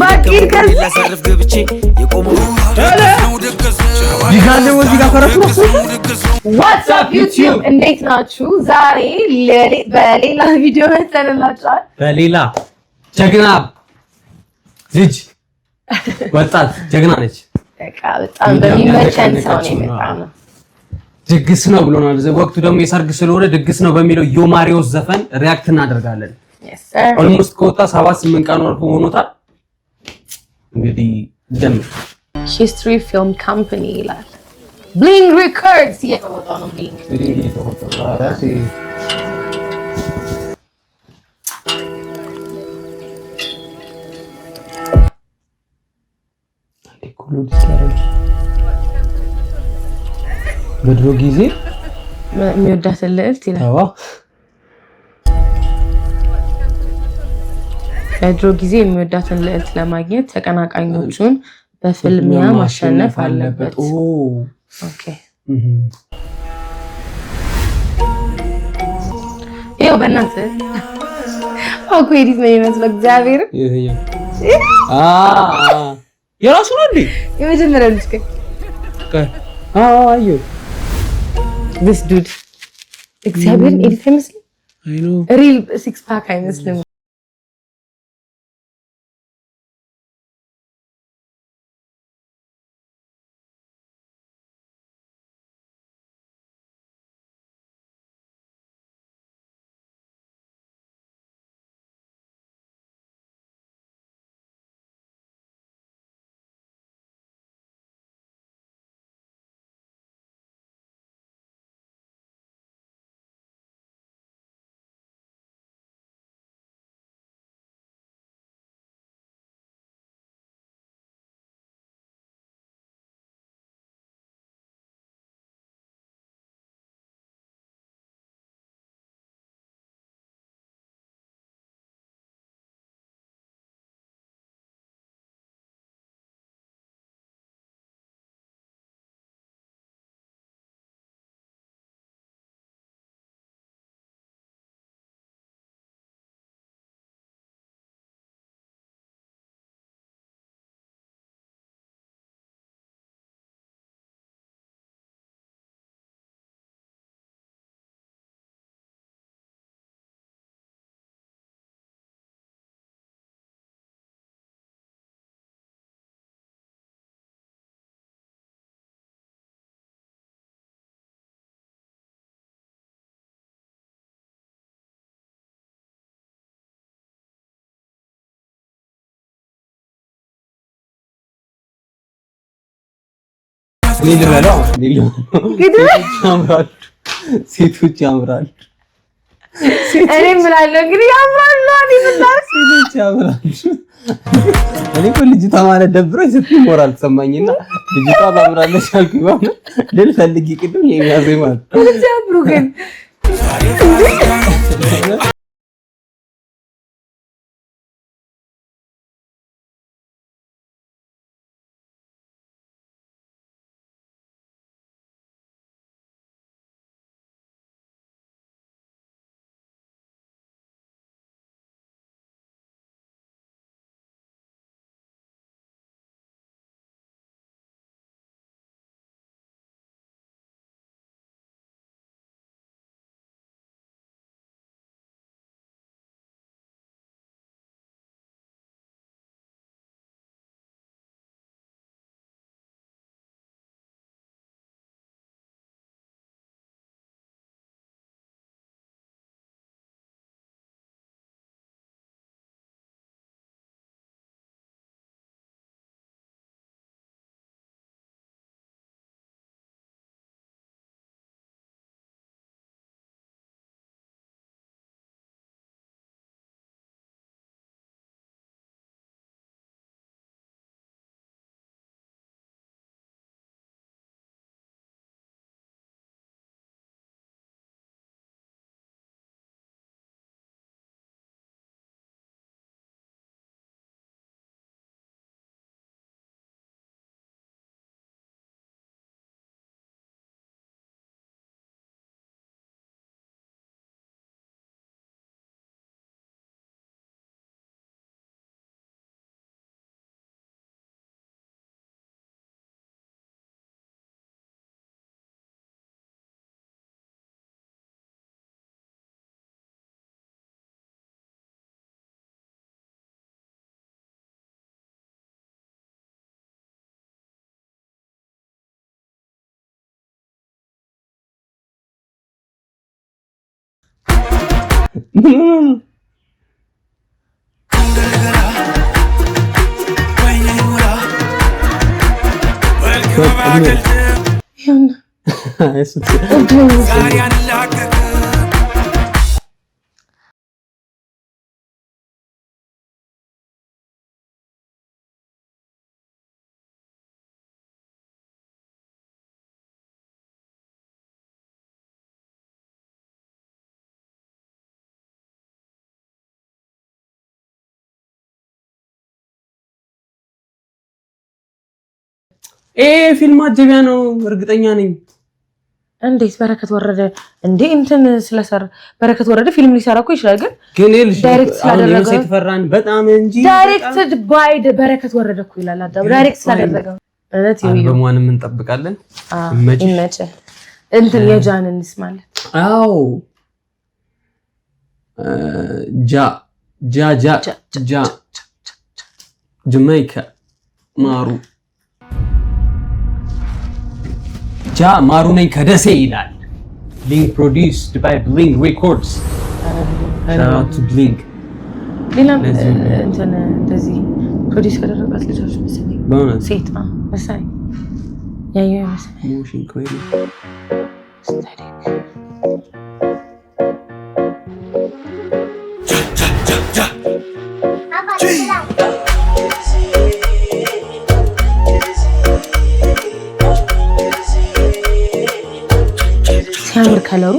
ባቂ ከዛ ይጋለው እዚህ ጋር ፈረስ ነው What's up YouTube እንዴት ናችሁ ዛሬ በሌላ ቪዲዮ መጥተንላችኋል በሌላ ጀግና ልጅ ወጣት ጀግና ነች በቃ በጣም በሚመቸን ሰው ነው የመጣነው ድግስ ነው ብሎናል ወቅቱ ደግሞ የሰርግ ስለሆነ ድግስ ነው በሚለው ዮማሪዮስ ዘፈን ሪአክት እናደርጋለን yes sir ኦልሞስት ከወጣ 7-8 ቀን ሆኖታል እንግዲህ ጀምር History Film Company ይላል Bling Records የተወጣው ነው Bling በድሮ ጊዜ የሚወዳትን ልዕልት ይላል በድሮ ጊዜ የሚወዳትን ልዕልት ለማግኘት ተቀናቃኞቹን በፍልሚያ ማሸነፍ አለበት ኦኬ ይኸው በእናትህ አውቆ ኤዲት ነው የሚመስለው እግዚአብሔር የራሱ ነው እንዴ የመጀመሪያው ልጅ አዩ this dude እግዚአብሔር ኤዲት አይመስልም አይ ኖ ሪል ሲክስ ፓክ አይመስልም ሴቶች ያምራሉ እኔ ምላለሁ እንግዲህ ያምራሉ ሴቶች ያምራሉ እኔ እኮ ልጅቷ ማለት ደብሮኝ ስትይ ሞራል ተሰማኝና ልጅቷ ታምራለች አልኩኝ ማለት ልፈልግ ቅድም የሚያዘኝ ማለት ልጅ ያምሩ ግን ፊልም አጀቢያ ነው እርግጠኛ ነኝ። እንዴት በረከት ወረደ እንዴ? እንትን ስለሰራ በረከት ወረደ ፊልም ሊሰራ እኮ ይችላል፣ ግን ዳይሬክት ስላደረገ ተፈራን በጣም እንጂ ዳይሬክትድ ባይ በረከት ወረደ እኮ ይላል። አዳም ዳይሬክት ስላደረገ እለት ይሁን በማንም እንጠብቃለን። ይመጭ እንትን የጃንንስ ማለት አው ጃ ጀማይካ ማሩ ማሩ ነኝ ከደሴ ይላል። Bling produced by Bling Records. Shout out to Bling. ሌላም እንትን እንደዚህ ፕሮዲዩስ ያደረጋት ልጆች መሰለኝ ሴት መሰለኝ ያየው መሰለኝ ሞሽን ክሬዲ ሲያምር ከለሩ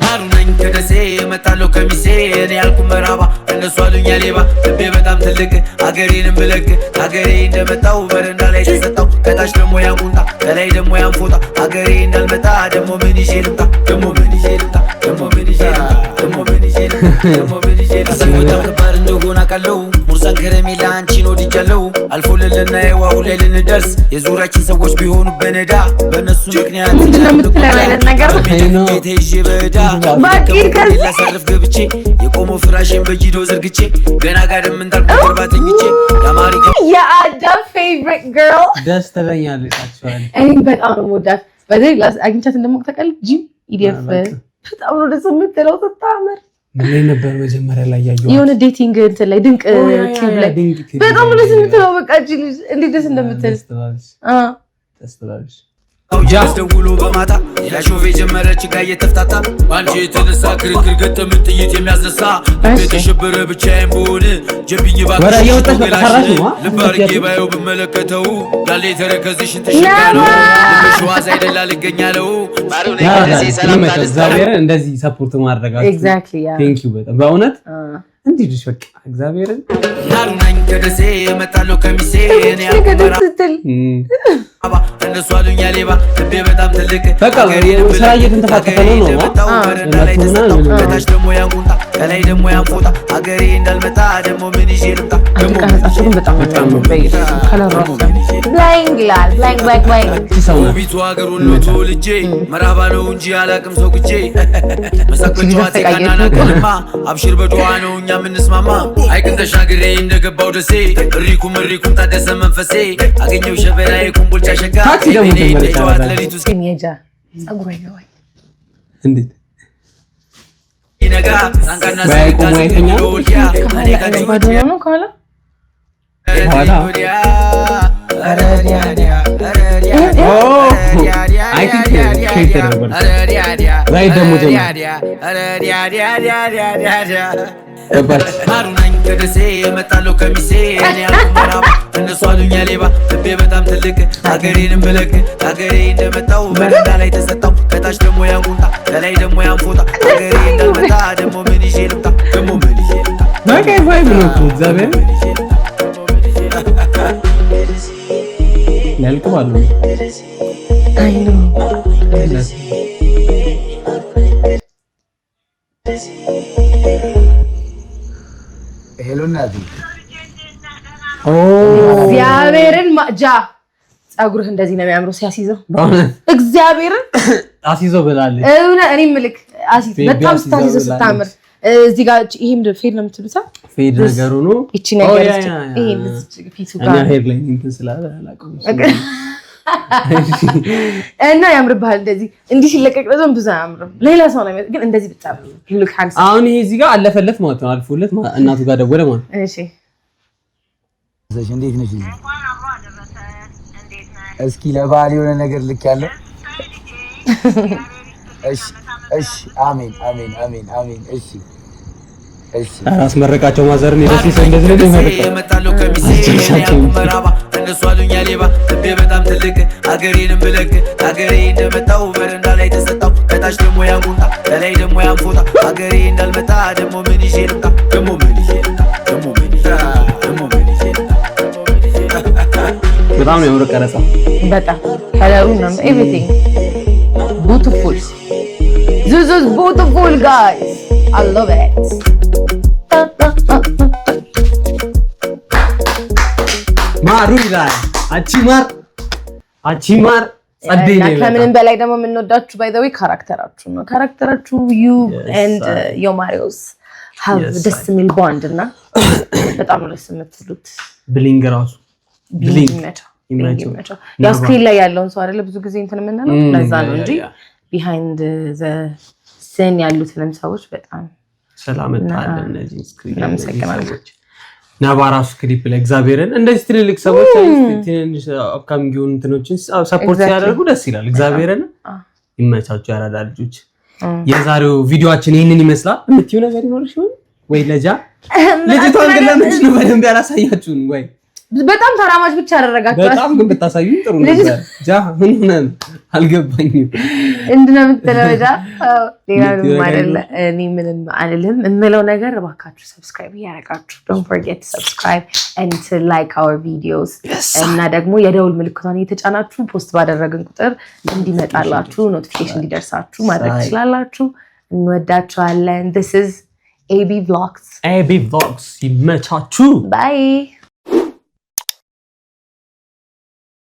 አሩነኝ ከደሴ መጣለው ከሚሴ እኔ ያልኩ መራባ እነሱ አሉኛ ሌባ ልቤ በጣም ትልቅ አገሬንም ብለቅ አገሬ እንደመጣው በረንዳ ላይ ተሰጣው ከታች ደሞ ያንቁንጣ ከላይ ደሞ ያንፎጣ አገሬ እንዳልመጣ ደሞ ምን ይዤ ልምጣ ደሞ ምን ይዤ ልምጣ ደሞ ምን ይዤ ልምጣ ደሞ ምን ይዤ ልምጣ ደሞ ምን ይዤ ልምጣ በጣም ከባድ እንደሆነ አውቃለሁ ሙርዛን ከረሜላ አንቺን ወድጃለሁ አልፎልልና የዋው ላይ ልንደርስ የዙሪያችን ሰዎች ቢሆኑ በነዳ በእነሱ ምክንያት ተይዤ በዳ ላሳርፍ ገብቼ የቆመው ፍራሽን በጂዶ ዘርግቼ ገና ጋር እንዳልኩ ገርባተኝቼ የአማሪካ የአዳም ፌቨሪት ገርል ደስ ተበኛለች። አክቹአሊ እኔ በጣም ነው የምወዳት። በዚህ አግኝቻት እንደማውቀው ጂም ኢዲኤፍ በጣም ነው ደስ የምትለው ስታምር ምን ነበር መጀመሪያ ላይ ያየው የሆነ ዴቲንግ እንትን ላይ ድንቅ ክሊፕ ላይ በጣም ነው ደስ የምትለው። በቃ እጂ ልጅ እንዴት ደስ እንደምትል ተስተላልሽ ደውሎ በማታ ያሾፌ ጀመረች ጋር እየተፍታታ አንቺ የተነሳ ክርክር ገጠም ጥይት የሚያስነሳ ቤት ተሸበረ ብቻዬን በሆነ ጀብኝ ባክሽ ልባርጌ ባየው ብመለከተው ዳሌ ተረከዝሽን ተሸጋለው በሸዋዝ አይደላ ልገኛለው እግዚአብሔርን እንደዚህ ሰፖርት ማድረጋችሁ ኤግዛክትሊ ያ ቴንክ ዩ በጣም በእውነት እንዴ ልጅ በቃ እግዚአብሔርን ናሩናኝ ከደሴ መጣለው ከሚሴ እኔ ያልኩመራ አባ እነሱ አሉኛ ሌባ ልቤ በጣም ትልቅ በቃ ስራ እየተንተፋተፈ ነው ከታች ደሞ ያንቁንጣ ከላይ ደሞ ያንፎጣ አገሬ እንዳልመጣ ደሞ ምን ይዤ ልምጣ ደሞ በጣም ብላይንግ ላል ብላይንግ ውቢቱ አገር ሁሉ ተወልጄ መራባ ነው እንጂ አላቅም ሰው ግጄ መሳቆቿ ቴካናና ቀልማ አብሽር በዱዓ ነው እኛ ምንስማማ አይቅን ተሻግሬ እንደገባው ደሴ እሪኩም ታደሰ መንፈሴ አገኘው ሸበራዬ ኩምቦልቻ ሸጋ እኔ ተጫዋት ለሊቱ ሲሚያጃ ጸጉሩ ይገባል እንዴት ይነጋ ሳንካና ሳይታዝ ወዲያ እኔ ባዶ ነው ካላ አይ ቲንክ ማሩናኝ ከደሴ የመጣለው ከሚሴ እኔ ያልኩመራባ እነሱ አሉኛ ሌባ ልቤ በጣም ትልቅ አገሬንም ብለቅ አገሬ እንደመጣው በረንዳ ላይ ተሰጣው ከታች ደሞ ያንቁንጣ ከላይ ደሞ ያንፎጣ አገሬ እንዳልመጣ ደሞ ምን ይዤ ልምጣ ደሞ ምን ይዤ ልምጣ በቃ ቫይብ ነው እግዚአብሔር ያልኩባሉ አይ ነው ሄሎናዲ እግዚአብሔርን ማጃ ጸጉርህ እንደዚህ ነው የሚያምረው ሲያሲዘው እግዚአብሔርን አሲዘው ብላለች እኔ ምልክ አሲዝ በጣም ስታሲዘው ስታምር እዚህ ጋር ይሄም ፌድ ነው የምትሉታ ፌድ ነገሩ ነው እቺ ነገር ይሄ ፊቱ ጋር እኛ ሄድ ላይ እንትን ስላለ አላውቅም እና ያምርብሃል እንደዚህ እንዲህ ሲለቀቅ ደግሞ ብዙ አያምርም ሌላ ሰው ነው ግን እንደዚህ በጣም ሉክ ሃንድስ አሁን ይሄ እዚህ ጋር አለፈለት ማለት ነው አልፎለት እናቱ ጋር ደወለ ማለት እሺ እንዴት ነሽ እስኪ ለባል የሆነ ነገር ልክ ያለው እሺ አሜን እሺ አስመረቃቸው ማዘርን ይደስ እንደዚህ ነው የመጣለው ከሚሴ መራባ እነሱ አሉኛ ሌባ ልቤ በጣም ትልቅ አገሬንም ብለቅ አገሬ እንደመጣው በረንዳ ላይ ተሰጣው ከታች ደግሞ ያንቁጣ ከላይ ደግሞ ያንፎታ አገሬ እንዳልመጣ ደግሞ ምን ይዤ ልምጣ በጣም ነው ያምር ቀረጻ በጣም ከለሩ ነው everything beautiful this is beautiful guys I love it ማሩ ይላል አቺማር ጸደይ ነው ከምንም በላይ ደግሞ የምንወዳችሁ by the way ካራክተራችሁ you and your Marios have this የሚል bond እና በጣም ነው የምትሉት ብሊንግ ራሱ ያው ስክሪን ላይ ያለውን ሰው አይደለ ብዙ ጊዜ እንትን የምንለው ለዛ ነው እንጂ behind the scene ያሉትንም ሰዎች በጣም ሰላም ታለን እነዚህ ስክሪን ላይ ሰዎች ናባራስ ክሊፕ ላይ እግዚአብሔርን እንደዚህ ትልልቅ ሰዎች ትንሽ አፕካሚንግ እንትኖችን ሰፖርት ሲያደርጉ ደስ ይላል እግዚአብሔርን ይመቻችሁ ያራዳ ልጆች የዛሬው ቪዲዮአችን ይሄንን ይመስላል የምትዩ ነገር ይኖር ይሆን ወይ ልጅቷን ግን ለምን ነው በደንብ ያላሳያችሁን ወይ በጣም ተራማጅ ብቻ አደረጋችሁ በጣም ግን ብታሳዩኝ ጥሩ ነበር ምን አልገባኝም እንደምትለወጃ ሌላ ማለት እኔ ምንም አይደለም እንመለው ነገር እባካችሁ ሰብስክራይብ ያደርጋችሁ don't forget to subscribe and to like our videos እና ደግሞ የደውል ምልክቷን እየተጫናችሁ ፖስት ባደረግን ቁጥር እንዲመጣላችሁ ኖቲፊኬሽን እንዲደርሳችሁ ማድረግ ትችላላችሁ እንወዳችኋለን this is AB Vlogs ይመቻችሁ bye